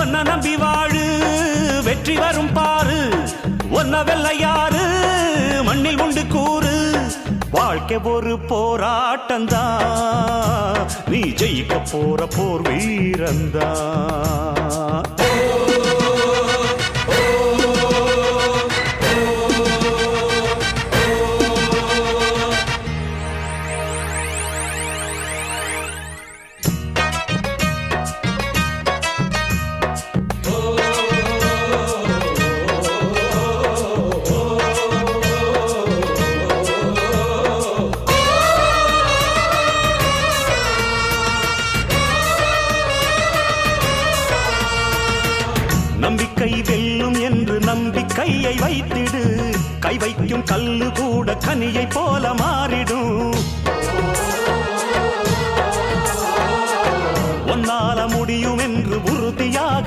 ஒன்ன நம்பி வாழு வெற்றி வரும் பாரு ஒன்ன வெள்ளையாறு மண்ணில் உண்டு கூறு வாழ்க்கை ஒரு போராட்டந்தா நீ ஜெயிக்க போற போர் வீரந்தா நம்பிக்கை வெல்லும் என்று நம்பிக்கையை வைத்திடு கை வைக்கும் கல்லு கூட கனியை போல மாறிடும் ஒன்னால முடியும் என்று உறுதியாக